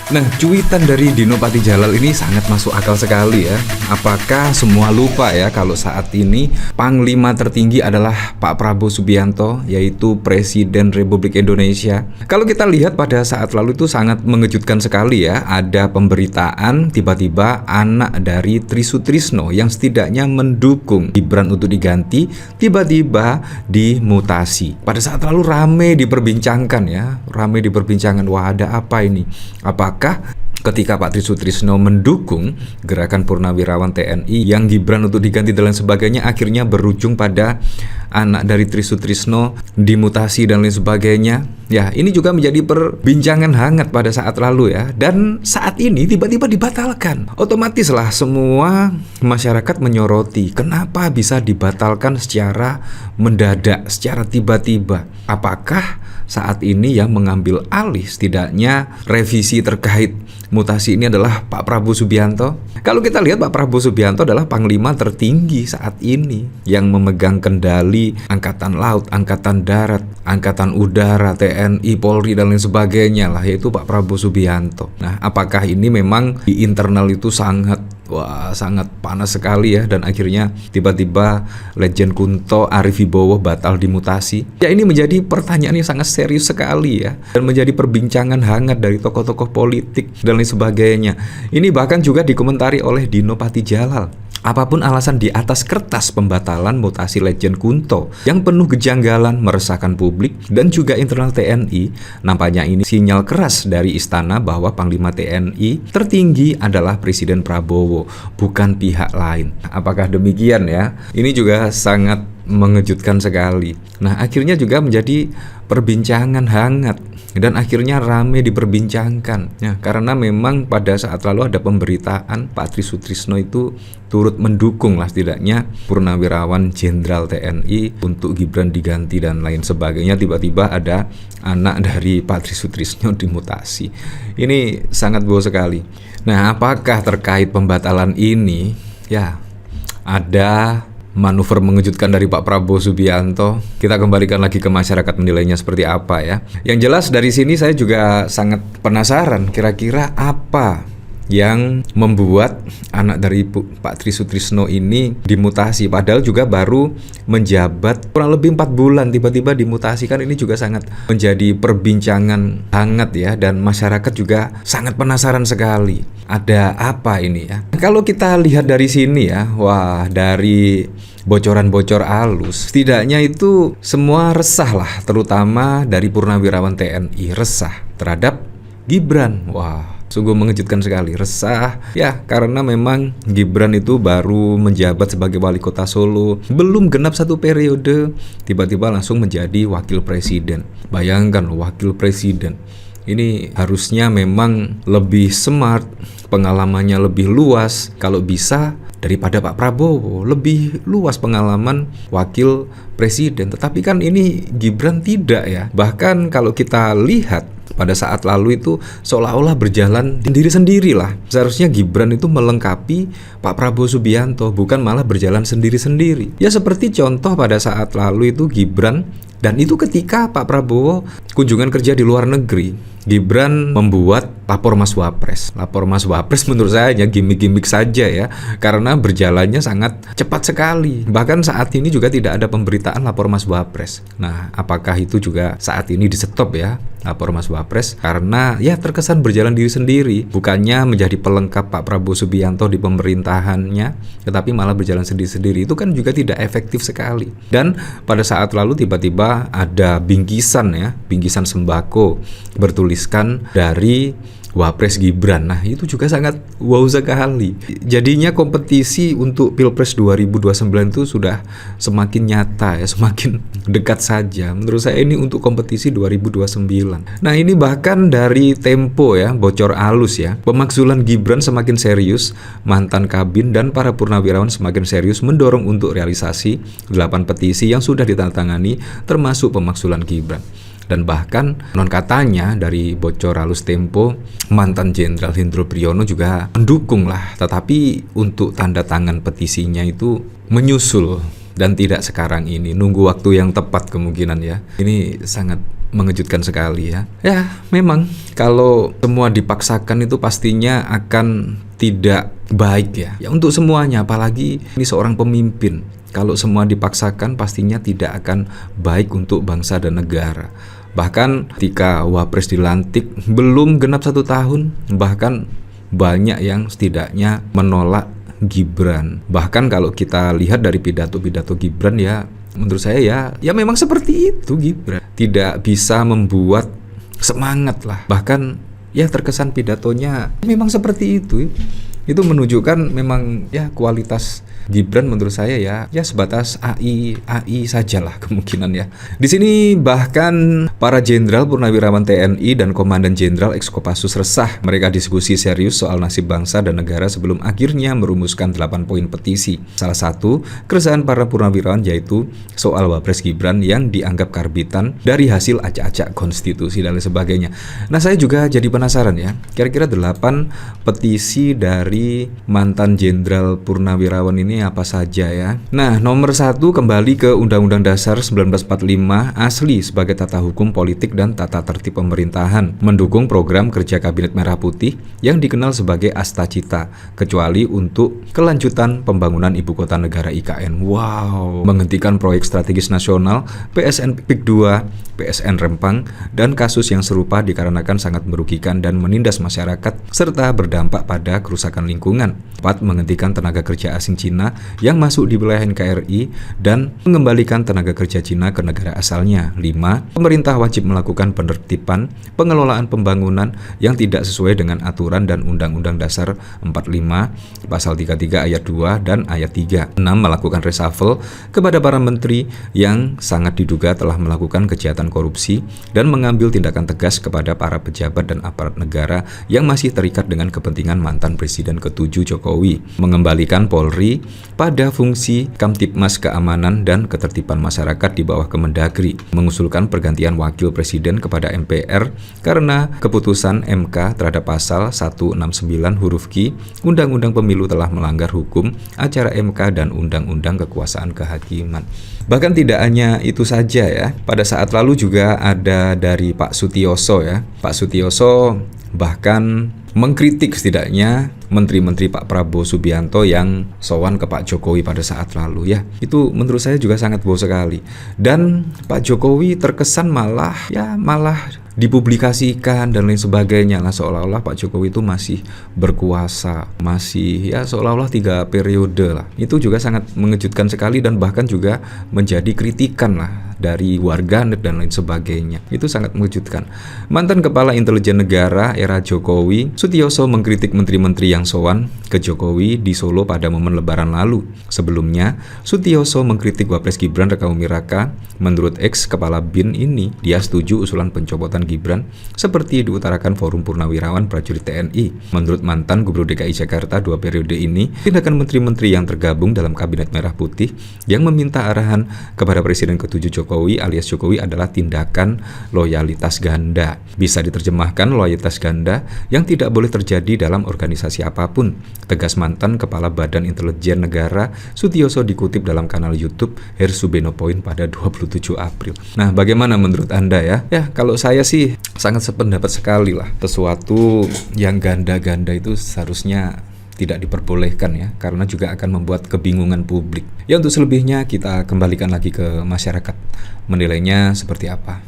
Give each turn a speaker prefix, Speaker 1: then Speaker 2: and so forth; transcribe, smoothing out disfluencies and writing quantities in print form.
Speaker 1: Nah, cuitan dari Dino Patijalal ini sangat masuk akal sekali ya. Apakah semua lupa ya kalau saat ini Panglima tertinggi adalah Pak Prabowo Subianto, yaitu Presiden Republik Indonesia. Kalau kita lihat pada saat lalu itu sangat mengejutkan sekali ya. Ada pemberitaan tiba-tiba anak dari Tri Sutrisno yang setidaknya mendukung Gibran untuk diganti, tiba-tiba dimutasi. Pada saat lalu rame diperbincangkan ya, wah ada apa ini? Apakah ketika Pak Tri Sutrisno mendukung gerakan Purnawirawan TNI yang Gibran untuk diganti dan lain sebagainya, akhirnya berujung pada anak dari Tri Sutrisno dimutasi dan lain sebagainya. Ya, ini juga menjadi perbincangan hangat pada saat lalu ya. Dan saat ini tiba-tiba dibatalkan. Otomatis lah semua masyarakat menyoroti kenapa bisa dibatalkan secara mendadak, secara tiba-tiba. Apakah saat ini yang mengambil alih setidaknya revisi terkait mutasi ini adalah Pak Prabowo Subianto? Kalau kita lihat, Pak Prabowo Subianto adalah Panglima tertinggi saat ini yang memegang kendali Angkatan Laut, Angkatan Darat, Angkatan Udara, TNI, Polri dan lain sebagainya lah, yaitu Pak Prabowo Subianto. Nah, apakah ini memang di internal itu sangat panas sekali ya, dan akhirnya tiba-tiba Legend Kunto Arief Wibowo batal dimutasi? Ya, ini menjadi pertanyaan yang sangat serius sekali ya, dan menjadi perbincangan hangat dari tokoh-tokoh politik dan lain sebagainya. Ini bahkan juga dikomentari oleh Dino Patijalal. Apapun alasan di atas kertas pembatalan mutasi Legend Kunto yang penuh kejanggalan, meresahkan publik dan juga internal TNI, nampaknya ini sinyal keras dari istana bahwa Panglima TNI tertinggi adalah Presiden Prabowo, bukan pihak lain. Apakah demikian ya? Ini juga sangat mengejutkan sekali. Nah, akhirnya juga menjadi perbincangan hangat dan akhirnya rame diperbincangkan ya, karena memang pada saat lalu ada pemberitaan Pak Tri Sutrisno itu turut mendukung lah setidaknya Purnawirawan Jenderal TNI untuk Gibran diganti dan lain sebagainya. Tiba-tiba ada anak dari Pak Tri Sutrisno dimutasi. Ini sangat bohong sekali. Nah, apakah terkait pembatalan ini ya ada manuver mengejutkan dari Pak Prabowo Subianto? Kita kembalikan lagi ke masyarakat menilainya seperti apa ya. Yang jelas dari sini saya juga sangat penasaran kira-kira apa yang membuat anak dari Pak Tri Sutrisno ini dimutasi, padahal juga baru menjabat kurang lebih 4 bulan tiba-tiba dimutasi. Kan ini juga sangat menjadi perbincangan hangat ya, dan masyarakat juga sangat penasaran sekali ada apa ini ya. Kalau kita lihat dari sini ya, wah, dari bocoran-bocor halus setidaknya itu semua resah lah, terutama dari Purnawirawan TNI resah terhadap Gibran. Wah, sungguh mengejutkan sekali, resah ya, karena memang Gibran itu baru menjabat sebagai wali kota Solo, belum genap 1 periode, tiba-tiba langsung menjadi wakil presiden. Bayangkan loh, wakil presiden ini harusnya memang lebih smart, pengalamannya lebih luas, kalau bisa daripada Pak Prabowo, lebih luas pengalaman wakil presiden. Tetapi kan ini Gibran tidak ya. Bahkan kalau kita lihat pada saat lalu itu seolah-olah berjalan sendiri-sendiri lah. Seharusnya Gibran itu melengkapi Pak Prabowo Subianto, bukan malah berjalan sendiri-sendiri. Ya seperti contoh pada saat lalu itu Gibran, dan itu ketika Pak Prabowo kunjungan kerja di luar negeri, Gibran membuat lapor Mas Wapres. Lapor Mas Wapres menurut saya hanya gimmick-gimmick saja ya, karena berjalannya sangat cepat sekali. Bahkan saat ini juga tidak ada pemberitaan lapor Mas Wapres. Nah, apakah itu juga saat ini di stop ya lapor Mas Wapres, karena ya terkesan berjalan diri sendiri, bukannya menjadi pelengkap Pak Prabowo Subianto di pemerintahannya, tetapi malah berjalan sendiri-sendiri. Itu kan juga tidak efektif sekali. Dan pada saat lalu tiba-tiba ada bingkisan ya, bingkisan sembako bertuliskan dari Wapres Gibran. Nah, itu juga sangat wow sekali. Jadinya kompetisi untuk Pilpres 2029 itu sudah semakin nyata ya, semakin dekat saja. Menurut saya ini untuk kompetisi 2029. Nah, ini bahkan dari Tempo ya, bocor halus ya. Pemakzulan Gibran semakin serius, mantan Kabin dan para purnawirawan semakin serius mendorong untuk realisasi 8 petisi yang sudah ditandatangani, termasuk pemakzulan Gibran. Dan bahkan non katanya dari bocor halus Tempo, mantan Jenderal Hendro Priyono juga mendukung lah, tetapi untuk tanda tangan petisinya itu menyusul dan tidak sekarang ini, nunggu waktu yang tepat kemungkinan ya. Ini sangat mengejutkan sekali ya. Ya, memang kalau semua dipaksakan itu pastinya akan tidak baik ya. Ya untuk semuanya, apalagi ini seorang pemimpin. Kalau semua dipaksakan pastinya tidak akan baik untuk bangsa dan negara. Bahkan ketika Wapres dilantik belum genap 1 tahun, bahkan banyak yang setidaknya menolak Gibran. Bahkan kalau kita lihat dari pidato-pidato Gibran ya, menurut saya ya memang seperti itu Gibran. Tidak bisa membuat semangat lah. Bahkan ya terkesan pidatonya memang seperti itu. Itu menunjukkan memang ya kualitas Gibran menurut saya ya sebatas AI sajalah kemungkinan ya. Di sini bahkan para jenderal purnawirawan TNI dan komandan jenderal ex Kopassus resah. Mereka diskusi serius soal nasib bangsa dan negara sebelum akhirnya merumuskan 8 poin petisi. Salah satu keresahan para purnawirawan yaitu soal Wapres Gibran yang dianggap karbitan dari hasil acak-acak konstitusi dan lain sebagainya. Nah, saya juga jadi penasaran ya. Kira-kira 8 petisi dari mantan jenderal purnawirawan ini apa saja ya. Nah, nomor 1 kembali ke Undang-Undang Dasar 1945 asli sebagai tata hukum politik dan tata tertib pemerintahan, mendukung program kerja Kabinet Merah Putih yang dikenal sebagai Astacita, kecuali untuk kelanjutan pembangunan Ibu Kota Negara IKN. Wow, menghentikan proyek strategis nasional, PSN PIK 2, PSN Rempang, dan kasus yang serupa dikarenakan sangat merugikan dan menindas masyarakat serta berdampak pada kerusakan lingkungan. 4. Menghentikan tenaga kerja asing Cina yang masuk di wilayah NKRI dan mengembalikan tenaga kerja Cina ke negara asalnya. 5. Pemerintah wajib melakukan penertiban pengelolaan pembangunan yang tidak sesuai dengan aturan dan Undang-Undang Dasar 45 Pasal 33 ayat 2 dan ayat 3. 6. Melakukan reshuffle kepada para menteri yang sangat diduga telah melakukan kejahatan korupsi dan mengambil tindakan tegas kepada para pejabat dan aparat negara yang masih terikat dengan kepentingan mantan Presiden ke-7 Jokowi. Mengembalikan Polri pada fungsi Kamtibmas Keamanan dan Ketertiban Masyarakat di bawah Kemendagri, mengusulkan pergantian wakil presiden kepada MPR karena keputusan MK terhadap pasal 169 huruf Q Undang-Undang Pemilu telah melanggar hukum acara MK dan Undang-Undang Kekuasaan Kehakiman. Bahkan tidak hanya itu saja ya, pada saat lalu juga ada dari Pak Sutioso ya. Pak Sutioso bahkan mengkritik setidaknya menteri-menteri Pak Prabowo Subianto yang sowan ke Pak Jokowi pada saat lalu ya. Itu menurut saya juga sangat bohong sekali. Dan Pak Jokowi terkesan malah dipublikasikan dan lain sebagainya lah, seolah-olah Pak Jokowi itu masih berkuasa, masih ya seolah-olah 3 periode lah. Itu juga sangat mengejutkan sekali dan bahkan juga menjadi kritikan lah dari warganet dan lain sebagainya. Itu sangat mengejutkan. Mantan Kepala Intelijen Negara era Jokowi, Sutioso mengkritik menteri-menteri yang sowan ke Jokowi di Solo pada momen Lebaran lalu. Sebelumnya, Sutioso mengkritik Wapres Gibran Rakabuming Raka. Menurut ex Kepala BIN ini, dia setuju usulan pencopotan Gibran seperti diutarakan Forum Purnawirawan Prajurit TNI. Menurut mantan Gubernur DKI Jakarta 2 periode ini, tindakan menteri-menteri yang tergabung dalam Kabinet Merah Putih yang meminta arahan kepada Presiden ke-7 Jokowi alias Jokowi adalah tindakan loyalitas ganda. Bisa diterjemahkan loyalitas ganda yang tidak boleh terjadi dalam organisasi apapun, tegas mantan Kepala Badan Intelijen Negara Sutioso dikutip dalam kanal YouTube Hersubeno Point pada 27 April. Nah, bagaimana menurut Anda ya? Ya, kalau saya sih sangat sependapat sekali lah. Sesuatu yang ganda-ganda itu seharusnya tidak diperbolehkan ya, karena juga akan membuat kebingungan publik. Ya, untuk selebihnya kita kembalikan lagi ke masyarakat menilainya seperti apa.